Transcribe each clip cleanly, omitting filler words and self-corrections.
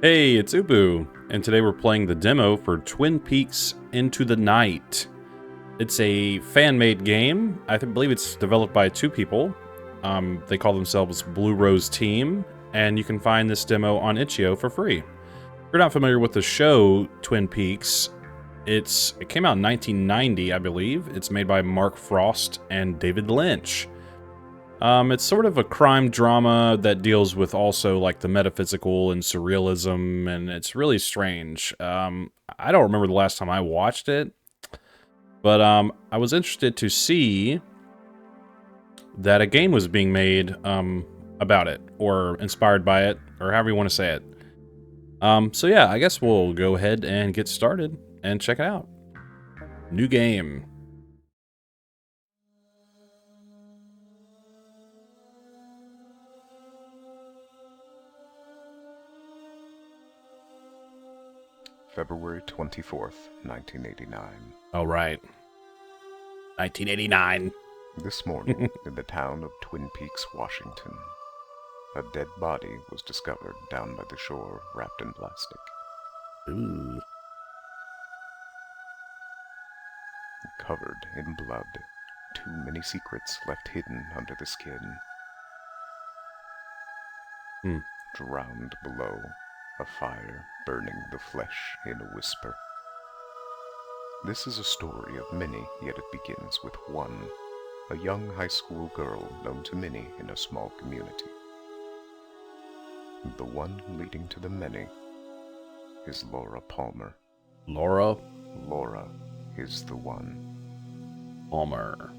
Hey, it's Ubu, and today we're playing the demo for Twin Peaks Into the Night. It's a fan-made game. I believe it's developed by two people. They call themselves Blue Rose Team, and you can find this demo on itch.io for free. If you're not familiar with the show Twin Peaks, it came out in 1990, I believe. It's made by Mark Frost and David Lynch. It's sort of a crime drama that deals with also like the metaphysical and surrealism, and it's really strange. I don't remember the last time I watched it, but I was interested to see that a game was being made about it, or inspired by it, or however you want to say it. So yeah, I guess we'll go ahead and get started and check it out. New game. February 24th, 1989. All right. 1989. This morning, in the town of Twin Peaks, Washington, a dead body was discovered down by the shore, wrapped in plastic. Ooh. Covered in blood, too many secrets left hidden under the skin. Drowned below, a fire burning the flesh in a whisper. This is a story of many, yet it begins with one, a young high school girl known to many in a small community. The one leading to the many is Laura Palmer. Laura is the one. Palmer.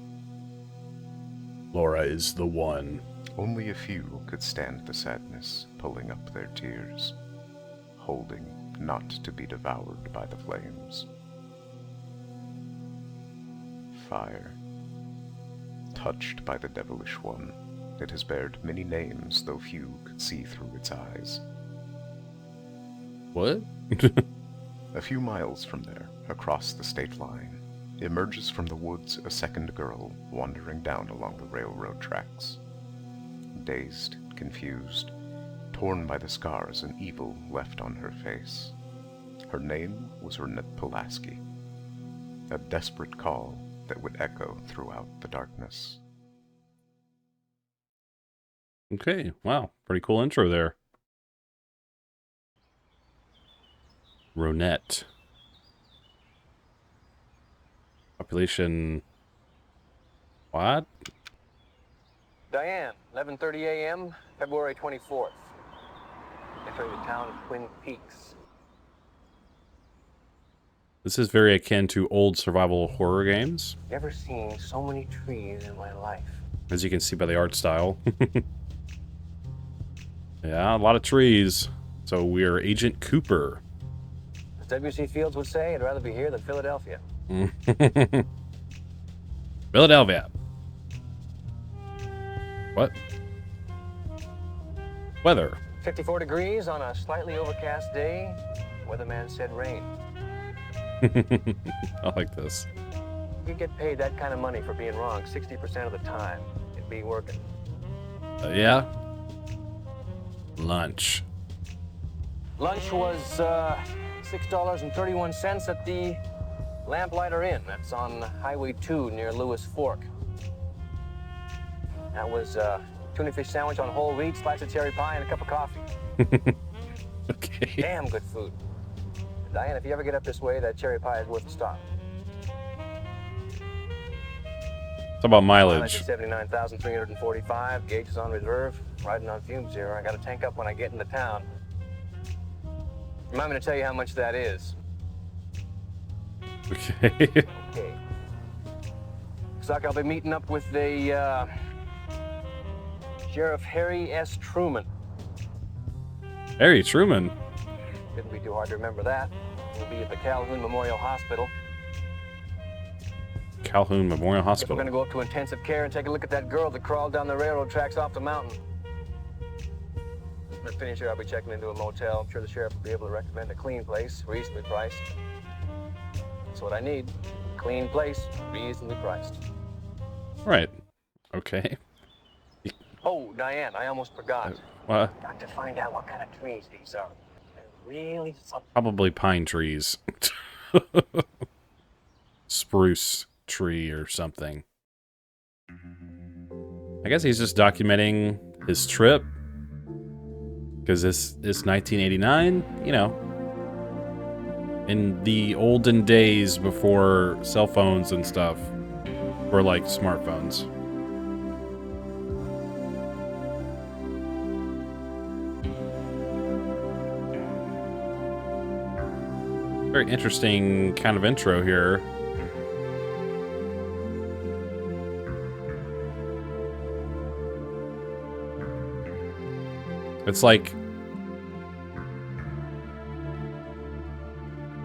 Laura is the one. Only a few could stand the sadness, pulling up their tears, holding not to be devoured by the flames. Fire. Touched by the devilish one, it has bared many names, though few could see through its eyes. What? A few miles from there, across the state line, emerges from the woods a second girl wandering down along the railroad tracks. Dazed, confused, torn by the scars and evil left on her face. Her name was Renette Pulaski, a desperate call that would echo throughout the darkness. Okay, wow. Pretty cool intro there. Ronette. Population... What? Diane, 11:30 a.m., February 24th. Entering the town of Twin Peaks. This is very akin to old survival horror games, Never seen so many trees in my life. as you can see by the art style. Yeah, a lot of trees. So we're Agent Cooper. As W.C. Fields would say, I'd rather be here than Philadelphia. Philadelphia. What? Weather. 54 degrees on a slightly overcast day. Weatherman said rain. I like this. You get paid that kind of money for being wrong 60% of the time. It'd be working. Yeah. Lunch. Lunch was $6.31 at the Lamplighter Inn. That's on Highway 2 near Lewis Fork. That was tuna fish sandwich on whole wheat, slice of cherry pie, and a cup of coffee. Okay. Damn good food. Diane, if you ever get up this way, that cherry pie is worth a stop. How about Mileage mileage? is 79,345. Gauge is on reserve. Riding on fumes here. I got to tank up when I get into town. Remind me to tell you how much that is. Okay. Okay. Looks like I'll be meeting up with the Sheriff Harry S. Truman. Harry Truman. Shouldn't be too hard to remember that. We'll be at the Calhoun Memorial Hospital. Calhoun Memorial Guess we're Hospital. gonna go up to intensive care and take a look at that girl that crawled down the railroad tracks off the mountain. When I finish here, I'll be checking into a motel. I'm sure the sheriff will be able to recommend a clean place, reasonably priced. That's what I need. Clean place, reasonably priced. Right. Okay. Oh, Diane, I almost forgot. What? Got to find out what kind of trees these are. Really? Probably pine trees. Spruce tree or something. I guess he's just documenting his trip. Because this is 1989, you know. In the olden days before cell phones and stuff. Or like smartphones. Very interesting kind of intro here. It's like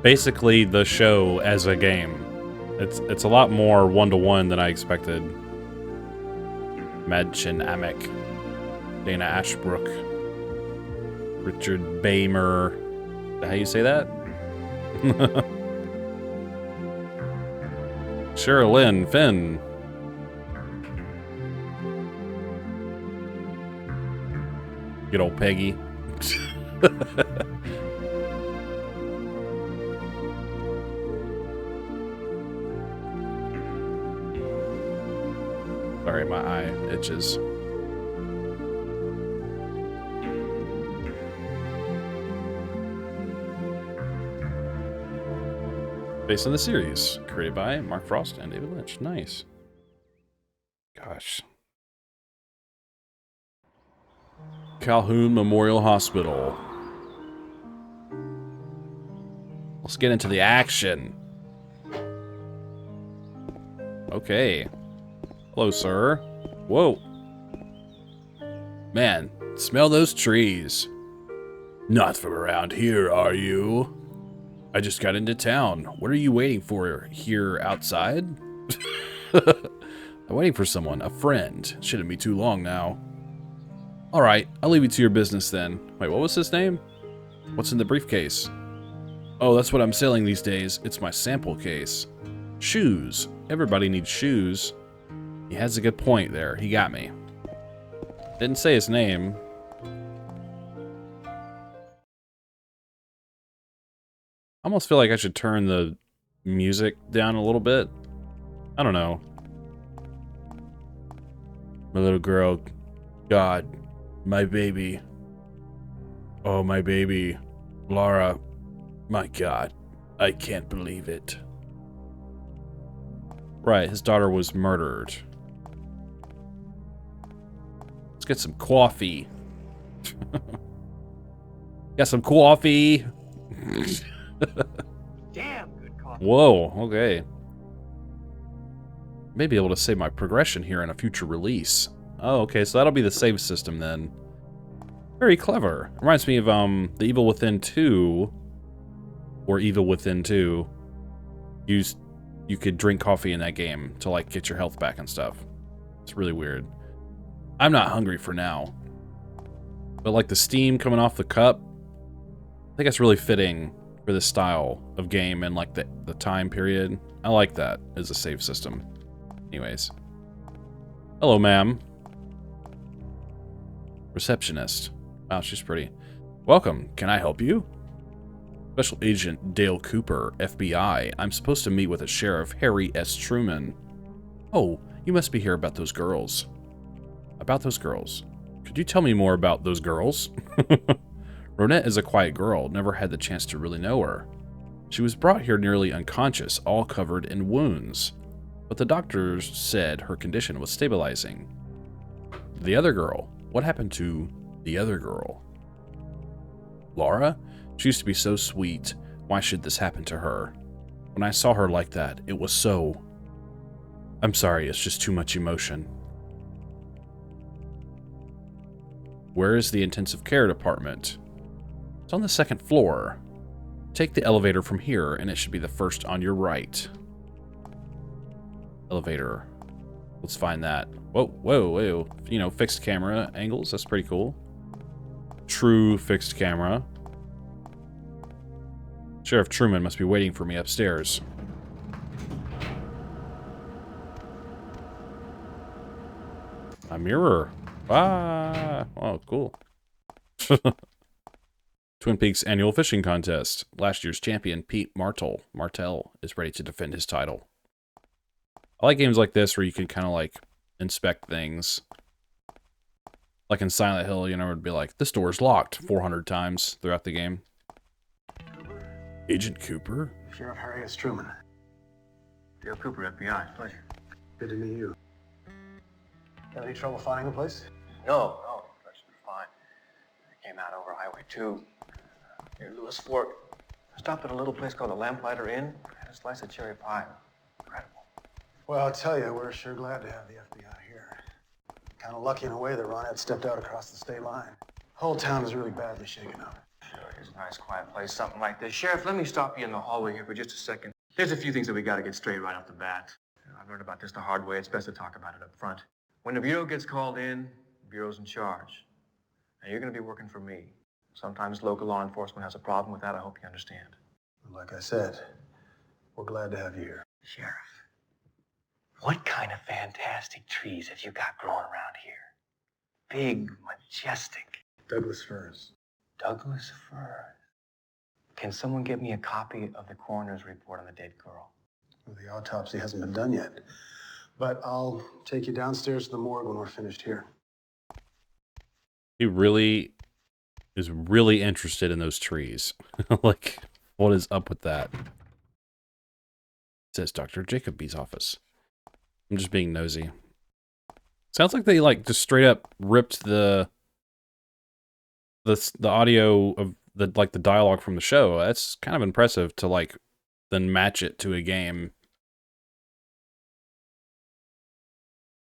basically the show as a game. It's a lot more one-to-one than I expected. Madchen Amick, Dana Ashbrook, Richard Baymer. Is that how you say that? Sherilyn Finn. Good old Peggy. Sorry, my eye itches. Based on the series, created by Mark Frost and David Lynch. Nice. Gosh. Calhoun Memorial Hospital. Let's get into the action. Okay. Hello, sir. Whoa. Man, smell those trees. Not from around here, are you? I just got into town. What are you waiting for here outside? I'm waiting for someone, a friend. Shouldn't be too long now. Alright, I'll leave you to your business then. Wait, what was his name? What's in the briefcase? Oh, that's what I'm selling these days. It's my sample case. Shoes. Everybody needs shoes. He has a good point there. He got me. Didn't say his name. I almost feel like I should turn the music down a little bit. I don't know. My little girl. God. My baby. Oh, my baby. Laura. My God. I can't believe it. Right, his daughter was murdered. Let's get some coffee. Got some coffee. Damn good coffee. Whoa, okay. May be able to save my progression here in a future release. Oh, okay, so that'll be the save system then. Very clever. Reminds me of the Evil Within 2. Or Evil Within 2. You could drink coffee in that game to like get your health back and stuff. It's really weird. I'm not hungry for now. But like the steam coming off the cup, I think that's really fitting for this style of game and like the time period. I like that as a save system. Anyways. Hello, ma'am. Receptionist. Wow, she's pretty. Welcome. Can I help you? Special Agent Dale Cooper, FBI. I'm supposed to meet with a Sheriff Harry S. Truman. Oh, you must be here about those girls. About those girls. Could you tell me more about those girls? Ronette is a quiet girl, never had the chance to really know her. She was brought here nearly unconscious, all covered in wounds. But the doctors said her condition was stabilizing. The other girl. What happened to the other girl? Laura? She used to be so sweet. Why should this happen to her? When I saw her like that, it was so... I'm sorry, it's just too much emotion. Where is the intensive care department? It's on the second floor. Take the elevator from here, and it should be the first on your right. Elevator. Let's find that. Whoa, whoa, whoa. You know, fixed camera angles. That's pretty cool. True fixed camera. Sheriff Truman must be waiting for me upstairs. A mirror. Ah. Oh, cool. Twin Peaks annual fishing contest. Last year's champion, Pete Martell, is ready to defend his title. I like games like this where you can kind of like inspect things. Like in Silent Hill, you know, it'd be like, this door's locked 400 times throughout the game. Agent Cooper? Sheriff Harry S. Truman. Dale Cooper, FBI. Pleasure. Good to meet you. Have any trouble finding the place? No, the place will be fine. I came out over Highway 2 near Lewis Fork. I stopped at a little place called the Lamplighter Inn. Had a slice of cherry pie. Incredible. Well, I'll tell you, we're sure glad to have the FBI here. Kind of lucky in a way that Ron had stepped out across the state line. Whole town is really badly shaken up. Sure, it's a nice, quiet place, something like this. Sheriff, let me stop you in the hallway here for just a second. There's a few things that we got to get straight right off the bat. I've learned about this the hard way. It's best to talk about it up front. When the Bureau gets called in, the Bureau's in charge. And you're going to be working for me. Sometimes local law enforcement has a problem with that. I hope you understand. Like I said, we're glad to have you here. Sheriff, what kind of fantastic trees have you got growing around here? Big, majestic. Douglas firs. Douglas firs. Can someone get me a copy of the coroner's report on the dead girl? Well, the autopsy hasn't been done yet. But I'll take you downstairs to the morgue when we're finished here. He really is really interested in those trees. Like, what is up with that? It says Dr. Jacoby's office. I'm just being nosy. Sounds like they like just straight up ripped the audio of the dialogue from the show. That's kind of impressive to like then match it to a game.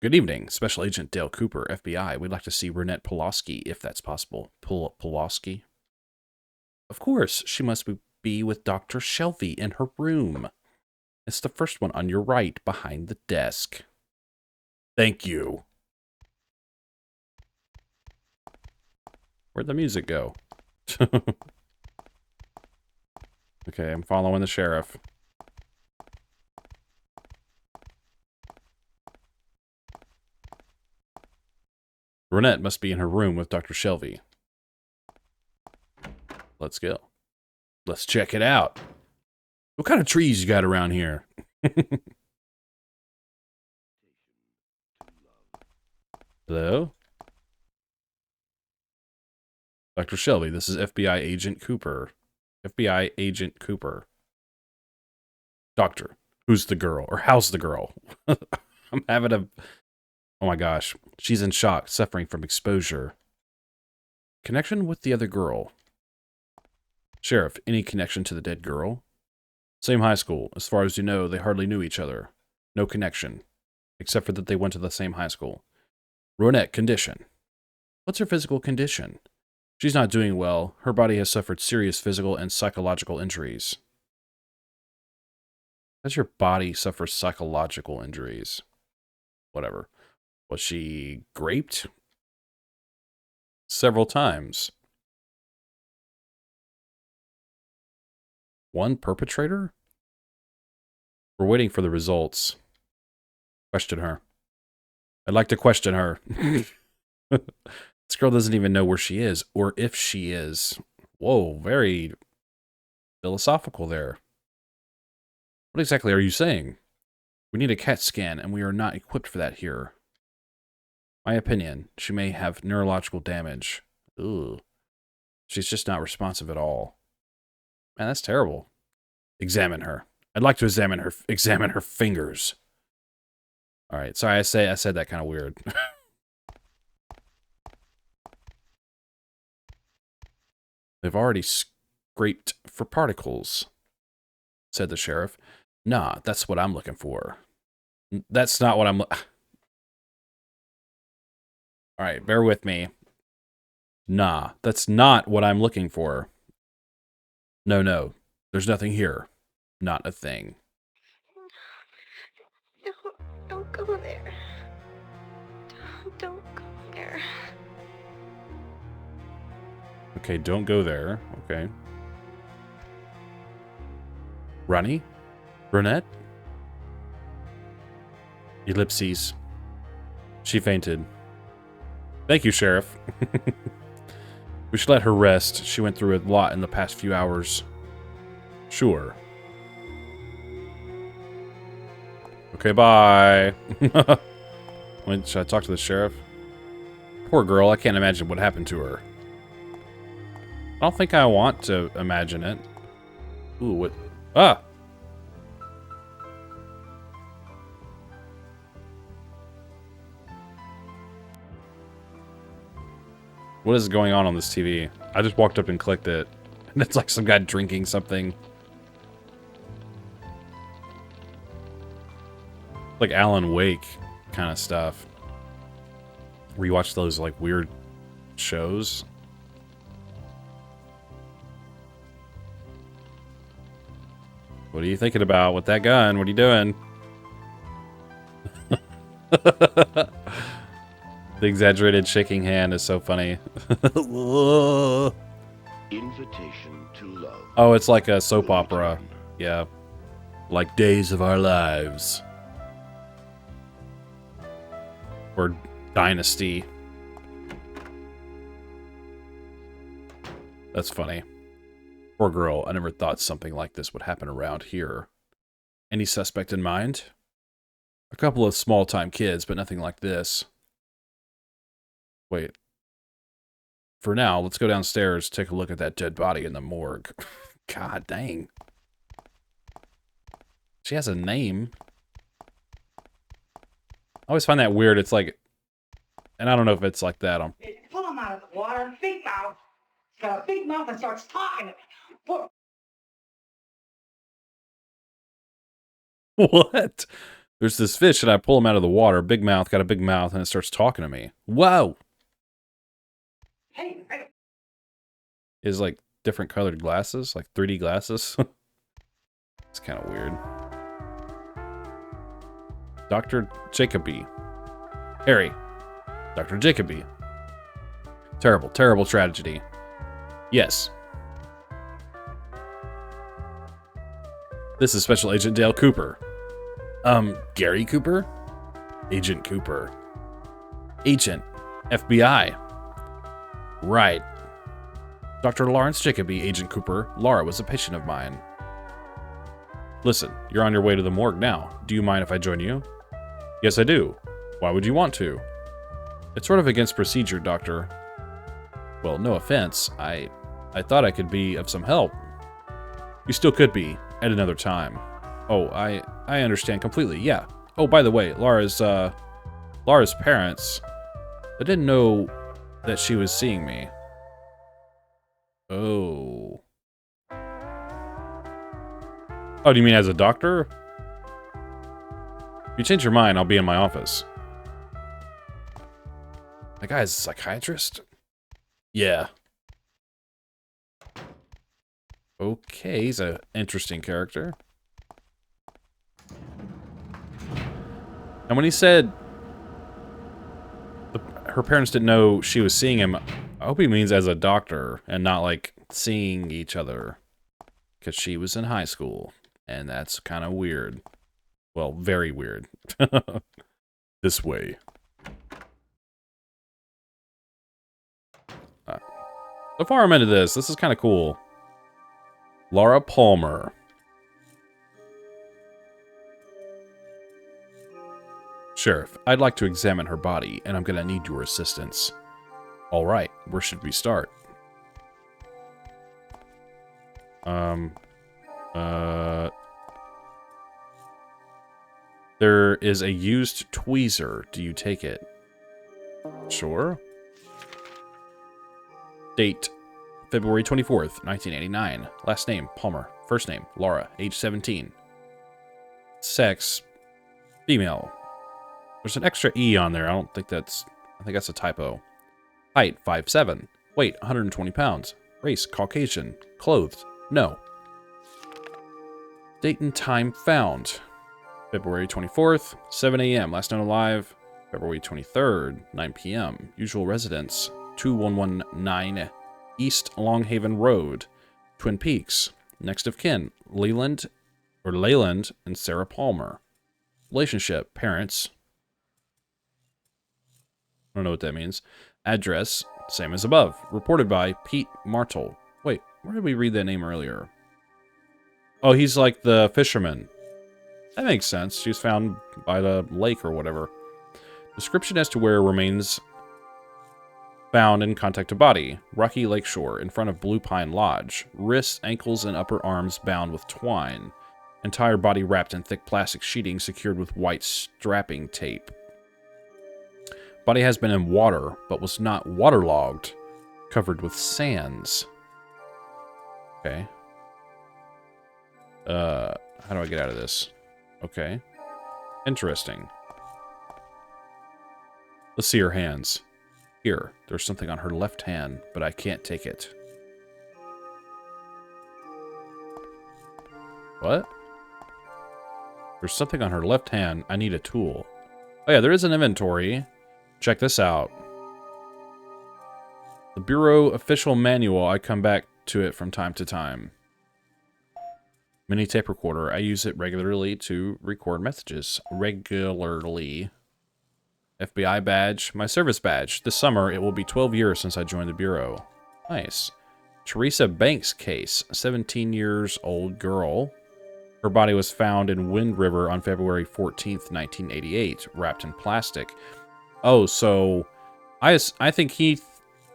Good evening, Special Agent Dale Cooper, FBI. We'd like to see Renette Pulaski, if that's possible. Pulaski? Of course, she must be with Dr. Shelby in her room. It's the first one on your right, behind the desk. Thank you. Where'd the music go? Okay, I'm following the sheriff. Renette must be in her room with Dr. Shelby. Let's go. Let's check it out. What kind of trees you got around here? Hello? Dr. Shelby, this is FBI Agent Cooper. FBI Agent Cooper. Doctor, who's the girl? Or how's the girl? I'm having a... Oh my gosh. She's in shock, suffering from exposure. Connection with the other girl. Sheriff, any connection to the dead girl? Same high school. As far as you know, they hardly knew each other. No connection. Except for that they went to the same high school. Ronette, condition. What's her physical condition? She's not doing well. Her body has suffered serious physical and psychological injuries. Does your body suffer psychological injuries? Whatever. Was she raped? Several times. One perpetrator? We're waiting for the results. Question her. I'd like to question her. This girl doesn't even know where she is, or if she is. Whoa, very philosophical there. What exactly are you saying? We need a CAT scan, and we are not equipped for that here. My opinion, she may have neurological damage. Ooh. She's just not responsive at all. Man, that's terrible. Examine her. I'd like to examine her fingers. All right, sorry, I said that kind of weird. They've already scraped for particles, said the sheriff. Nah, that's what I'm looking for. That's not what I'm... All right, bear with me. Nah, that's not what I'm looking for. No, there's nothing here. Not a thing. No, don't go there. Don't go there. Okay, don't go there. Okay. Ronnie? Brunette? Ellipses. She fainted. Thank you, Sheriff. We should let her rest. She went through a lot in the past few hours. Sure. Okay, bye. Wait, should I talk to the sheriff? Poor girl, I can't imagine what happened to her. I don't think I want to imagine it. Ooh, what? Ah! What is going on this TV? I just walked up and clicked it. And it's like some guy drinking something. Like Alan Wake kind of stuff. Where you watch those like weird shows. What are you thinking about with that gun? What are you doing? The exaggerated shaking hand is so funny. Invitation to love. Oh, it's like a soap opera. Yeah. Like Days of Our Lives. Or Dynasty. That's funny. Poor girl, I never thought something like this would happen around here. Any suspect in mind? A couple of small-time kids, but nothing like this. Wait. For now, let's go downstairs, take a look at that dead body in the morgue. God dang. She has a name. I always find that weird. It's like, and I don't know if it's like that on. Pull him out of the water, big mouth. He's got a big mouth and starts talking to me. What? There's this fish and I pull him out of the water. Big mouth, got a big mouth, and it starts talking to me. Whoa! Hey, Is like different colored glasses, like 3D glasses. It's kind of weird. Dr. Jacoby. Harry. Dr. Jacoby. Terrible, terrible tragedy. Yes. This is Special Agent Dale Cooper. Gary Cooper? Agent Cooper. Agent. FBI. Right. Dr. Lawrence Jacoby, Agent Cooper. Laura was a patient of mine. Listen, you're on your way to the morgue now. Do you mind if I join you? Yes, I do. Why would you want to? It's sort of against procedure, Doctor. Well, no offense. I thought I could be of some help. You still could be, at another time. Oh, I understand completely, yeah. Oh, by the way, Laura's parents, they didn't know that she was seeing me. Oh. Oh, do you mean as a doctor? If you change your mind, I'll be in my office. That guy's a psychiatrist? Yeah. Okay, he's an interesting character. And when he said her parents didn't know she was seeing him, I hope he means as a doctor and not like seeing each other. Because she was in high school, and that's kind of weird. Well, very weird. This way. So far I'm into this. This is kind of cool. Laura Palmer. Sheriff, I'd like to examine her body, and I'm gonna need your assistance. All right, where should we start? There is a used tweezer. Do you take it? Sure. Date, February 24th, 1989. Last name, Palmer. First name, Laura. Age 17. Sex, female. There's an extra E on there. I think that's a typo. Height, 5'7". Weight, 120 pounds. Race, Caucasian. Clothed, no. Date and time found. February 24th, 7 a.m. Last known alive, February 23rd, 9 p.m. Usual residence, 2119 East Longhaven Road, Twin Peaks. Next of kin, Leyland and Sarah Palmer. Relationship, parents. don't know what that means. Address, same as above. Reported by Pete Martel. Wait, where did we read that name earlier? Oh, he's like the fisherman. That makes sense. She was found by the lake or whatever. Description as to where remains found and contact to body. Rocky Lakeshore, in front of Blue Pine Lodge. Wrists, ankles, and upper arms bound with twine. Entire body wrapped in thick plastic sheeting secured with white strapping tape. Body has been in water, but was not waterlogged. Covered with sands. Okay. How do I get out of this? Okay. Interesting. Let's see her hands. Here, there's something on her left hand, but I can't take it. What? There's something on her left hand. I need a tool. Oh yeah, there is an inventory. Check this out. The Bureau official manual. I come back to it from time to time. Mini tape recorder. I use it regularly to record messages. Regularly. FBI badge. My service badge. This summer, it will be 12 years since I joined the Bureau. Nice. Teresa Banks case. 17 years old girl. Her body was found in Wind River on February 14th, 1988, wrapped in plastic. Oh, so I think he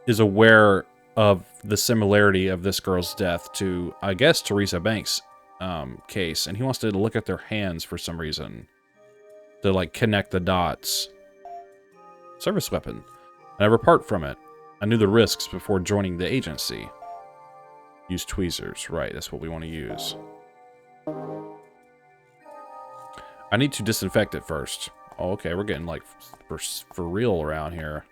is aware of the similarity of this girl's death to, I guess, Teresa Banks' case, and he wants to look at their hands for some reason to, like, connect the dots. Service weapon. I never part from it. I knew the risks before joining the agency. Use tweezers. Right, that's what we want to use. I need to disinfect it first. Oh, okay, we're getting, like, for real around here.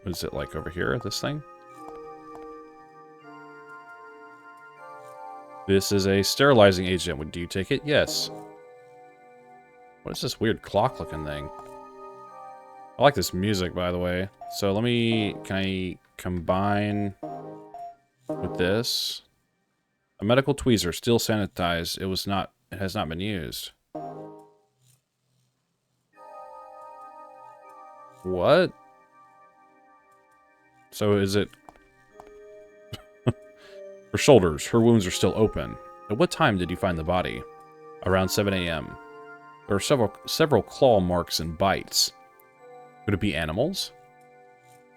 What is it like over here, this thing? This is a sterilizing agent. Do you take it? Yes. What is this weird clock-looking thing? I like this music, by the way. So let me... Can I combine with this? A medical tweezer, still sanitized. It has not been used. What? So is it... Her shoulders. Her wounds are still open. At what time did you find the body? Around 7 a.m. There are several claw marks and bites. Could it be animals?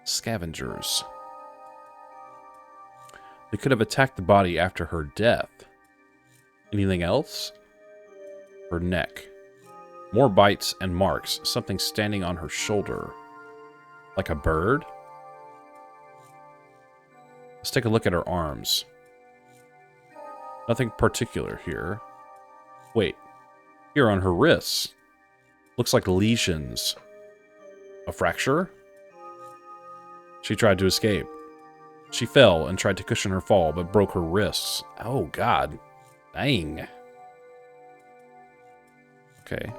Scavengers. They could have attacked the body after her death. Anything else? Her neck. More bites and marks. Something standing on her shoulder. Like a bird? Let's take a look at her arms. Nothing particular here. Wait. Here on her wrists. Looks like lesions. A fracture? She tried to escape. She fell and tried to cushion her fall, but broke her wrists. Oh, God. Dang. Okay.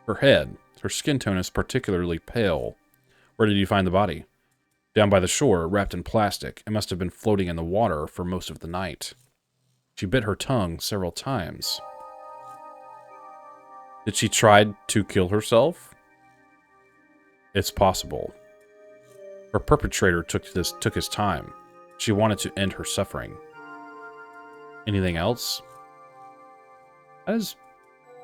Her head. Her skin tone is particularly pale. Where did you find the body? Down by the shore, wrapped in plastic. It must have been floating in the water for most of the night. She bit her tongue several times. Did she try to kill herself? It's possible. Her perpetrator took his time. She wanted to end her suffering. Anything else? That is...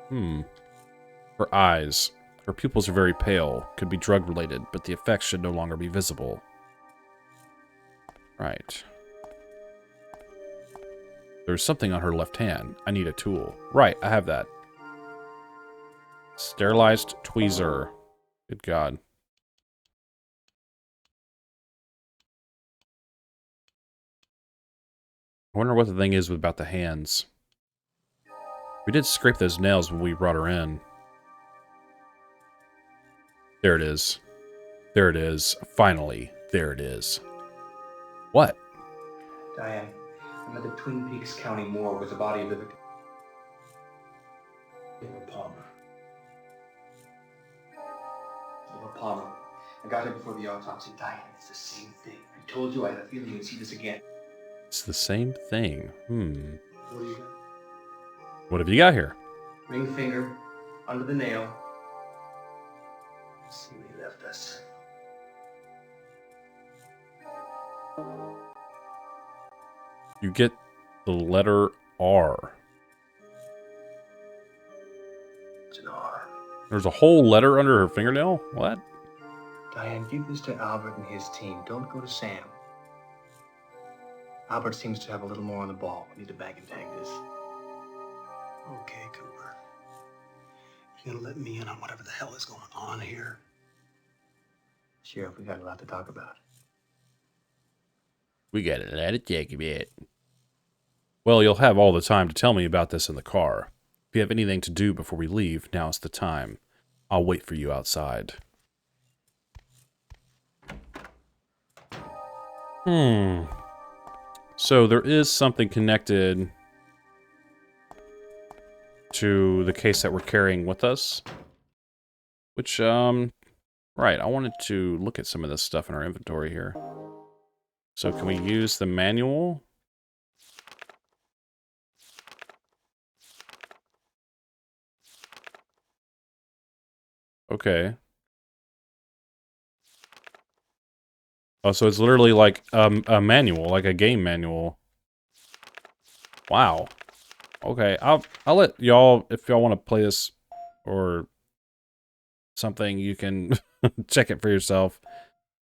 Her eyes. Her pupils are very pale. Could be drug-related, but the effects should no longer be visible. Right. There's something on her left hand. I need a tool. Right, I have that. Sterilized tweezer. Good God. I wonder what the thing is about the hands. We did scrape those nails when we brought her in. There it is. There it is. Finally. There it is. What? Diane, I'm at the Twin Peaks County morgue with the body of the victim. Palmer. Palmer. I got here before the autopsy. Diane, it's the same thing. I told you I had a feeling you'd see this again. It's the same thing. What do you got? What have you got here? Ring finger under the nail. Let's see where he left us. You get the letter R. It's an R. There's a whole letter under her fingernail? What? Diane, give this to Albert and his team. Don't go to Sam. Albert seems to have a little more on the ball. We need to bag and tag this. Okay, Cooper. You gonna let me in on whatever the hell is going on here? Sheriff, we got a lot to talk about. We got a lot of talk about. Well, you'll have all the time to tell me about this in the car. If you have anything to do before we leave, now's the time. I'll wait for you outside. So there is something connected to the case that we're carrying with us. Which, right, I wanted to look at some of this stuff in our inventory here. So can we use the manual? Okay. Oh, so it's literally like a manual, like a game manual. Wow. Okay, I'll let y'all, if y'all want to play this or something, you can check it for yourself.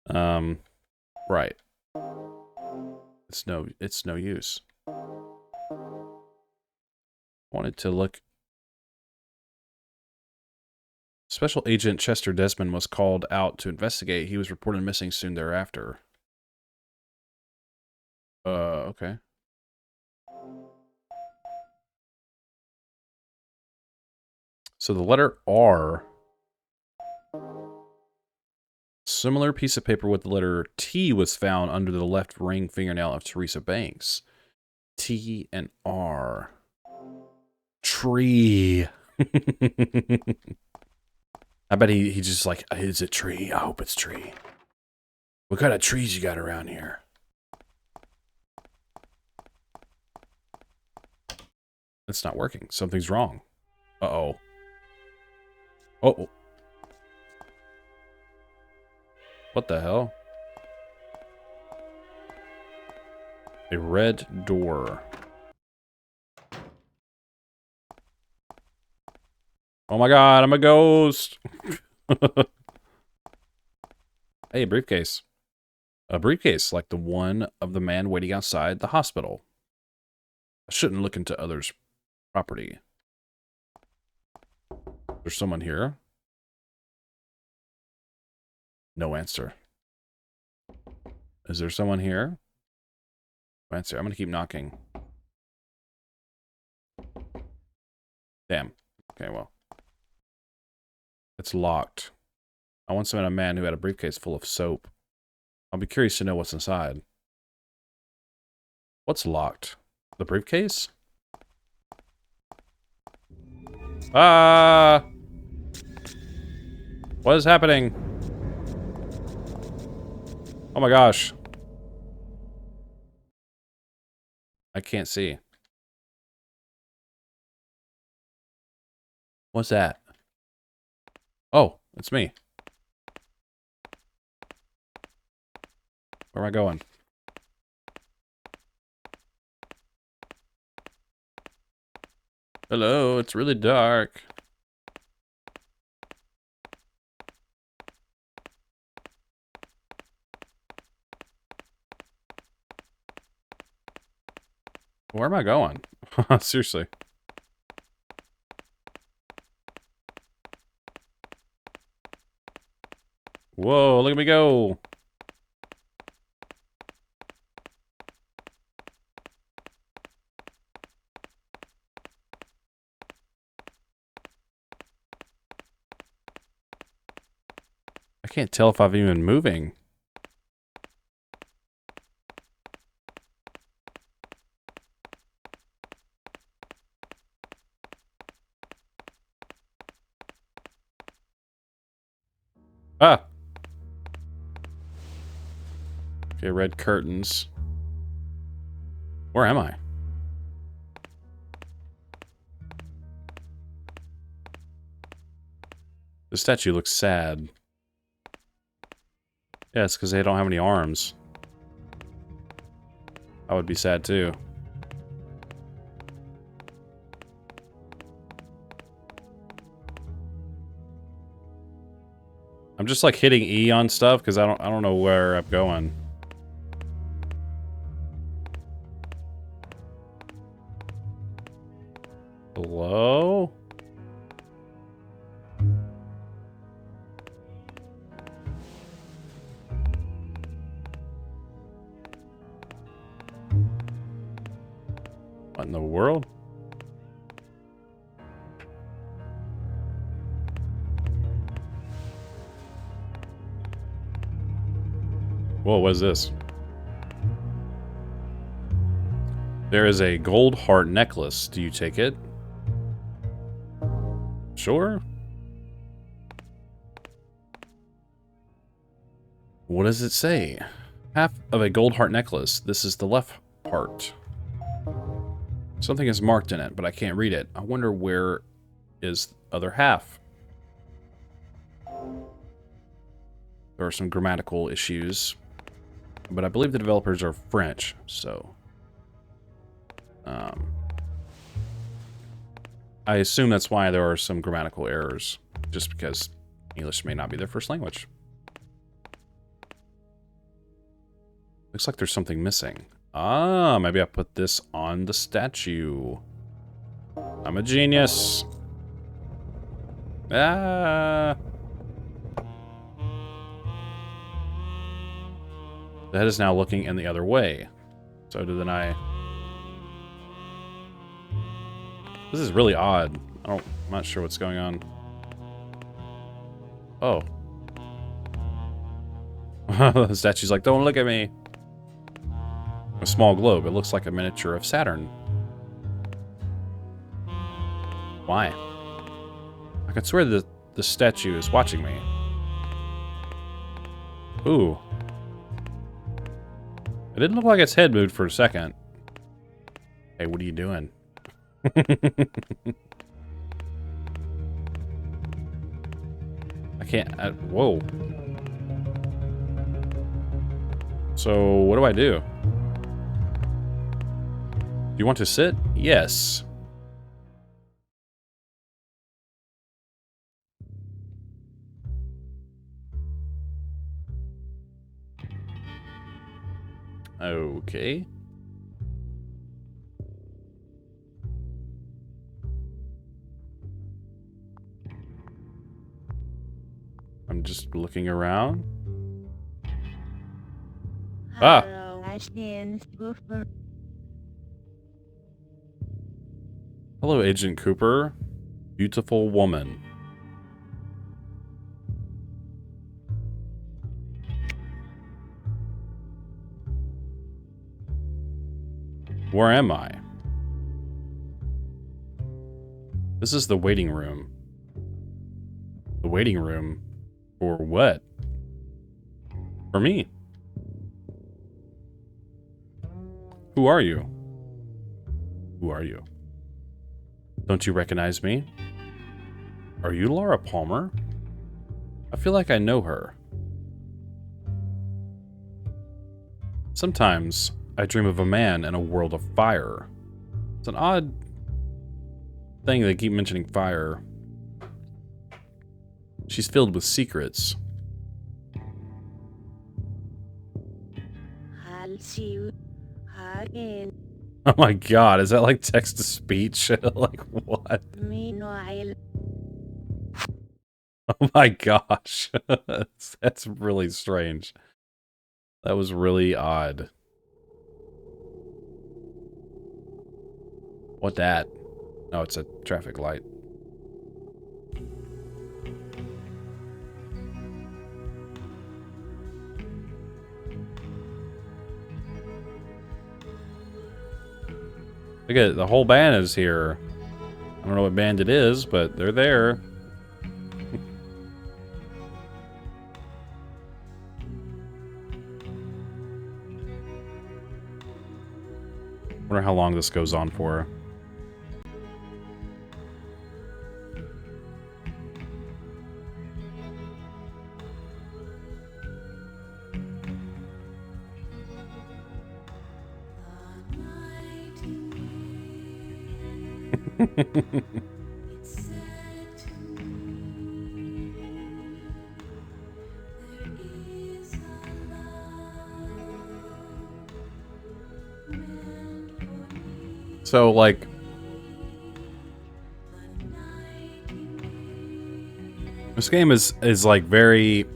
Right. It's no use. Wanted to look. Special Agent Chester Desmond was called out to investigate. He was reported missing soon thereafter. Okay. So the letter R. Similar piece of paper with the letter T was found under the left ring fingernail of Teresa Banks. T and R. Tree. I bet he just like, is it tree? I hope it's tree. What kind of trees you got around here? It's not working. Something's wrong. Uh-oh. Uh-oh. What the hell? A red door. Oh my god, I'm a ghost! Hey, a briefcase. A briefcase like the one of the man waiting outside the hospital. I shouldn't look into others' property. There's someone here. No answer. Is there someone here? No answer. I'm gonna keep knocking. Damn. Okay, well. It's locked. I once met a man who had a briefcase full of soap. I'll be curious to know what's inside. What's locked? The briefcase? Ah! What is happening? Oh my gosh. I can't see. What's that? Oh, it's me. Where am I going? Hello, it's really dark. Where am I going? Seriously. Whoa, look at me go. I can't tell if I've even moving. Ah! Okay, red curtains. Where am I? The statue looks sad. Yeah, it's because they don't have any arms. I would be sad too. I'm just like hitting E on stuff because I don't know where I'm going. Hello? What in the world? Whoa, what is this? There is a gold heart necklace. Do you take it? Sure. What does it say? Half of a gold heart necklace. This is the left heart. Something is marked in it, but I can't read it. I wonder where is the other half. There are some grammatical issues, but I believe the developers are French, so I assume that's why there are some grammatical errors, just because English may not be their first language. Looks like there's something missing. Ah, maybe I put this on the statue. I'm a genius. Ah. The head is now looking in the other way. So then This is really odd. I'm not sure what's going on. Oh. The statue's like, don't look at me. A small globe. It looks like a miniature of Saturn. Why? I could swear that the statue is watching me. Ooh. It didn't look like its head moved for a second. Hey, what are you doing? I can't... whoa. So, what do I do? Do you want to sit? Yes. Okay. I'm just looking around. Ah! Hello, Agent Cooper. Beautiful woman. Where am I? This is the waiting room. The waiting room? For what? For me. Who are you? Who are you? Don't you recognize me? Are you Laura Palmer? I feel like I know her. Sometimes I dream of a man in a world of fire. It's an odd thing they keep mentioning fire. She's filled with secrets. I'll see you again. Oh my god, is that like text to speech? Like what? Meanwhile, Oh my gosh. That's really strange. That was really odd. What that? Oh, it's a traffic light. Look at it, the whole band is here. I don't know what band it is, but they're there. Wonder how long this goes on for. So, like, this game is like very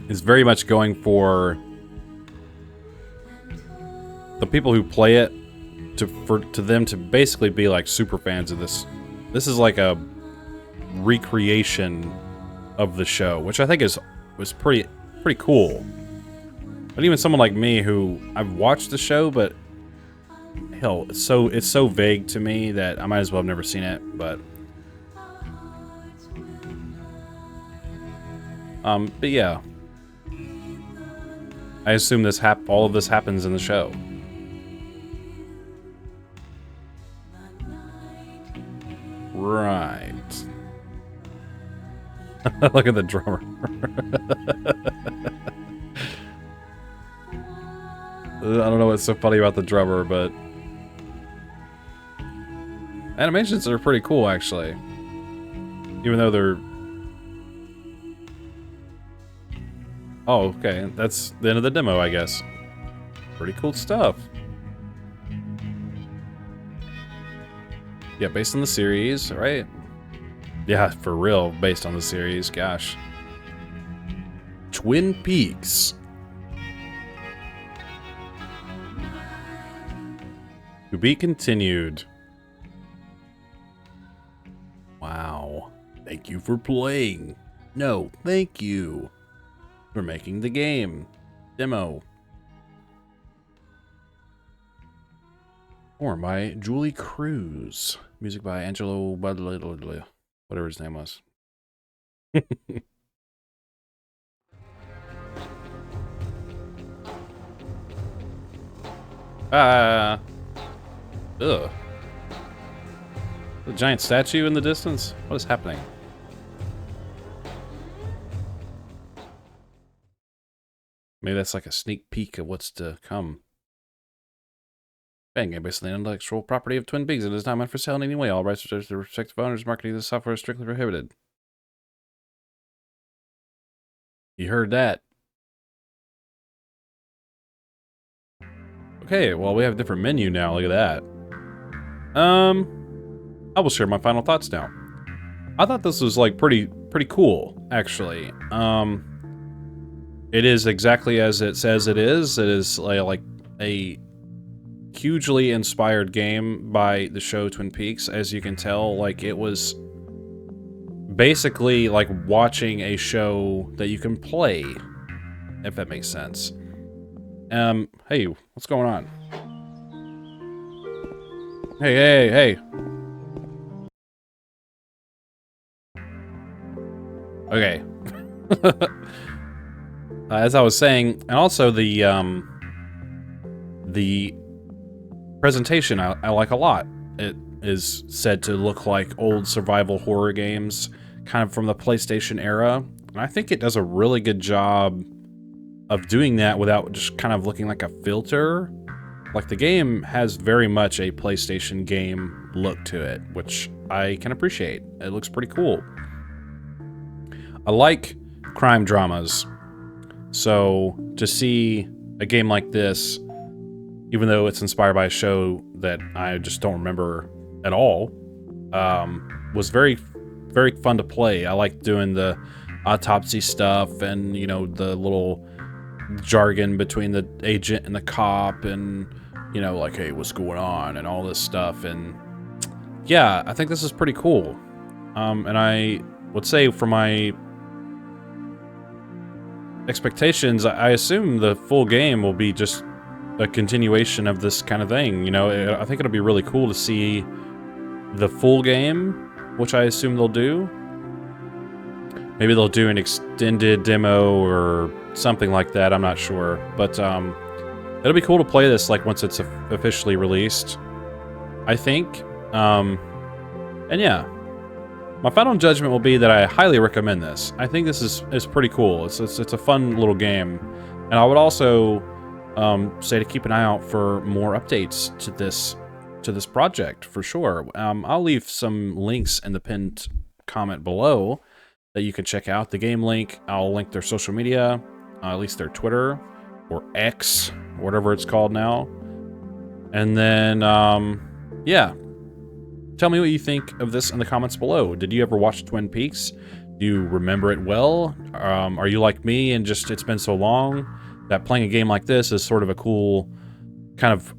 much going for the people who play it to them to basically be like super fans of this. This is like a recreation of the show, which I think was pretty cool. But even someone like me who I've watched the show, but hell, it's so vague to me that I might as well have never seen it. But yeah, I assume all of this happens in the show. Right. Look at the drummer. I don't know what's so funny about the drummer, but animations are pretty cool, actually. Even though they're... Oh, okay. That's the end of the demo, I guess. Pretty cool stuff. Yeah, based on the series, right? Yeah, for real, based on the series. Gosh. Twin Peaks. To be continued. Wow. Thank you for playing. No, thank you for making the game. Demo. Or by Julie Cruz. Music by Angelo, whatever his name was. Ugh. The giant statue in the distance? What is happening? Maybe that's like a sneak peek of what's to come. Bang, game based on the intellectual property of Twin Peaks. It is not meant for sale in any way. All rights reserved to the respective owners. Marketing of the software is strictly prohibited. You heard that. Okay, well, we have a different menu now. Look at that. I will share my final thoughts now. I thought this was like pretty cool, actually. It is exactly as it says it is. It is like a hugely inspired game by the show Twin Peaks. As you can tell, like, it was basically like watching a show that you can play, if that makes sense. Hey, what's going on? Hey. Okay. As I was saying, and also the presentation I like a lot. It is said to look like old survival horror games, kind of from the PlayStation era. And I think it does a really good job of doing that without just kind of looking like a filter. Like, the game has very much a PlayStation game look to it, which I can appreciate. It looks pretty cool. I like crime dramas, so to see a game like this, even though it's inspired by a show that I just don't remember at all, was very, very fun to play. I like doing the autopsy stuff and, you know, the little jargon between the agent and the cop and, you know, like, hey, what's going on and all this stuff. And yeah, I think this is pretty cool. And I would say for my expectations, I assume the full game will be just a continuation of this kind of thing. You know, I think it'll be really cool to see the full game, which I assume they'll do. Maybe they'll do an extended demo or something like that. I'm not sure, but it'll be cool to play this like once it's officially released, I think. And yeah, my final judgment will be that I highly recommend this. I think this is pretty cool. It's a fun little game, and I would also say to keep an eye out for more updates to this to this project for sure. I'll leave some links in the pinned comment below that you can check out. The game link, I'll link their social media, at least their Twitter or X, whatever it's called now. And then, yeah, tell me what you think of this in the comments below. Did you ever watch Twin Peaks? Do you remember it well? Are you like me and just it's been so long that playing a game like this is sort of a cool kind of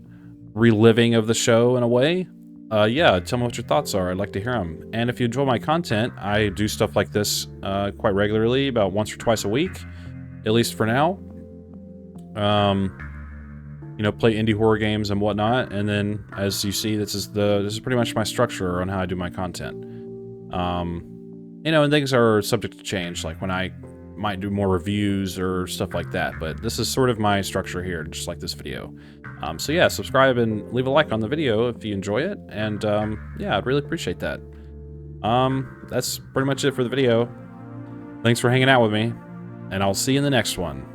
reliving of the show in a way? Yeah, tell me what your thoughts are. I'd like to hear them. And if you enjoy my content, I do stuff like this quite regularly, about once or twice a week, at least for now. You know, play indie horror games and whatnot. And then, as you see, this is pretty much my structure on how I do my content. You know, and things are subject to change, like when I might do more reviews or stuff like that. But this is sort of my structure here, just like this video. So yeah, subscribe and leave a like on the video if you enjoy it. And yeah, I'd really appreciate that. That's pretty much it for the video. Thanks for hanging out with me, and I'll see you in the next one.